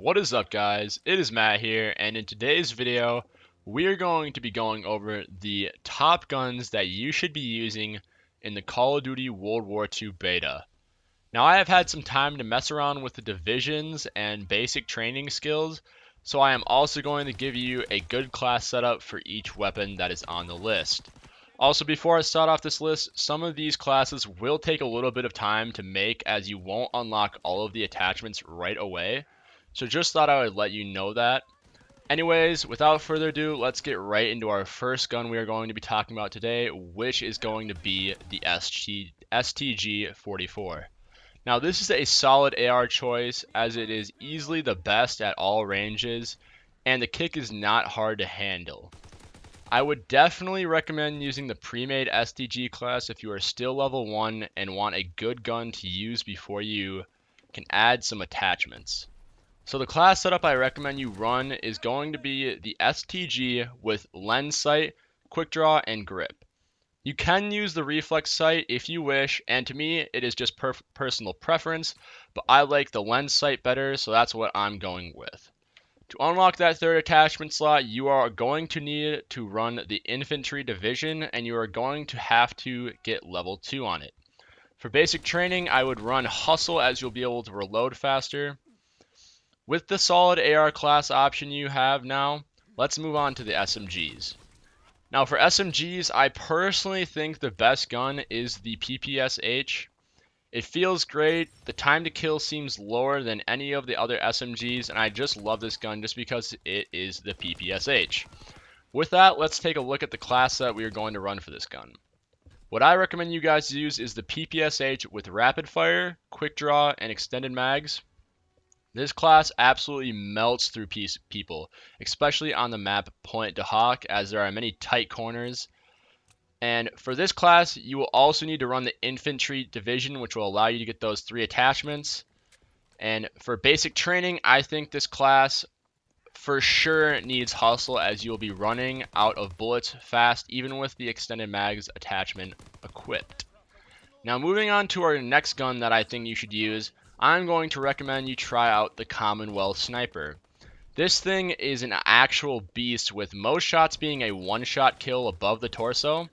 What is up, guys? It is Matt here, and in today's video we are going to be going over the top guns that you should be using in the Call of Duty World War II beta. Now, I have had some time to mess around with the divisions and basic training skills, so I am also going to give you a good class setup for each weapon that is on the list. Also, before I start off this list, some of these classes will take a little bit of time to make, as you won't unlock all of the attachments right away. So just thought I would let you know that. Anyways, without further ado, let's get right into our first gun we are going to be talking about today, which is going to be the STG-44. Now, this is a solid AR choice, as it is easily the best at all ranges, and the kick is not hard to handle. I would definitely recommend using the pre-made STG class if you are still level 1 and want a good gun to use before you can add some attachments. So the class setup I recommend you run is going to be the STG with lens sight, quick draw, and grip. You can use the reflex sight if you wish, and to me it is just personal preference, but I like the lens sight better, so that's what I'm going with. To unlock that third attachment slot, you are going to need to run the infantry division, and you are going to have to get level 2 on it. For basic training, I would run hustle, as you'll be able to reload faster. With the solid AR class option you have now, let's move on to the SMGs. Now, for SMGs, I personally think the best gun is the PPSH. It feels great, the time to kill seems lower than any of the other SMGs, and I just love this gun just because it is the PPSH. With that, let's take a look at the class that we are going to run for this gun. What I recommend you guys use is the PPSH with rapid fire, quick draw, and extended mags. This class absolutely melts through people, especially on the map Point de Hoc, as there are many tight corners. And for this class, you will also need to run the infantry division, which will allow you to get those 3 attachments. And for basic training, I think this class for sure needs hustle, as you'll be running out of bullets fast, even with the extended mags attachment equipped. Now, moving on to our next gun that I think you should use, I'm going to recommend you try out the Commonwealth Sniper. This thing is an actual beast, with most shots being a one-shot kill above the torso.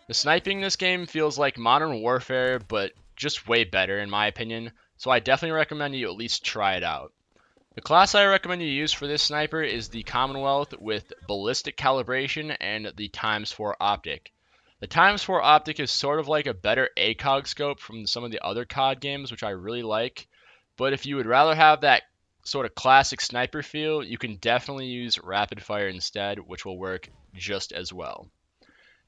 The sniping in this game feels like Modern Warfare, but just way better in my opinion, so I definitely recommend you at least try it out. The class I recommend you use for this sniper is the Commonwealth with ballistic calibration and the ×4 optic. The ×4 optic is sort of like a better ACOG scope from some of the other COD games, which I really like. But if you would rather have that sort of classic sniper feel, you can definitely use rapid fire instead, which will work just as well.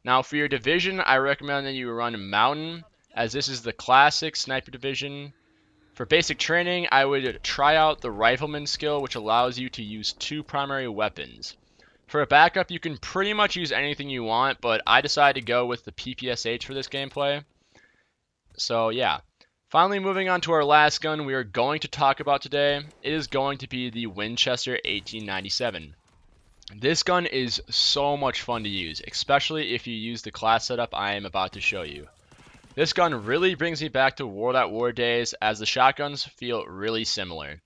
Now, for your division, I recommend that you run Mountain, as this is the classic sniper division. For basic training, I would try out the Rifleman skill, which allows you to use 2 primary weapons. For a backup, you can pretty much use anything you want, but I decided to go with the PPSH for this gameplay. So yeah. Finally, moving on to our last gun we are going to talk about today, it is going to be the Winchester 1897. This gun is so much fun to use, especially if you use the class setup I am about to show you. This gun really brings me back to World at War days, as the shotguns feel really similar.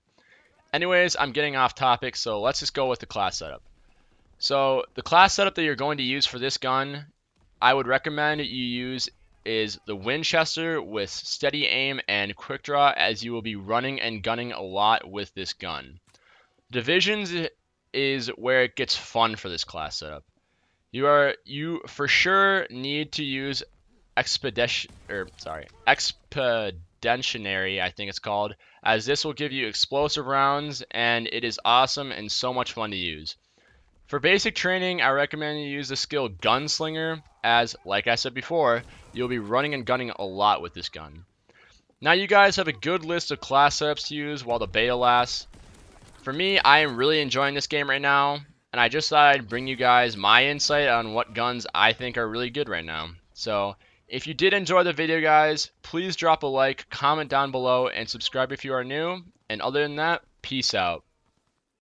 Anyways, I'm getting off topic, so let's just go with the class setup. So the class setup that you're going to use for this gun, I would recommend you use is the Winchester with steady aim and quick draw, as you will be running and gunning a lot with this gun. Divisions is where it gets fun for this class setup. You for sure need to use expeditionary, I think it's called, as this will give you explosive rounds, and it is awesome and so much fun to use. For basic training, I recommend you use the skill Gunslinger, as, like I said before, you'll be running and gunning a lot with this gun. Now you guys have a good list of class setups to use while the beta lasts. For me, I am really enjoying this game right now, and I just thought I'd bring you guys my insight on what guns I think are really good right now. So, if you did enjoy the video, guys, please drop a like, comment down below, and subscribe if you are new. And other than that, peace out.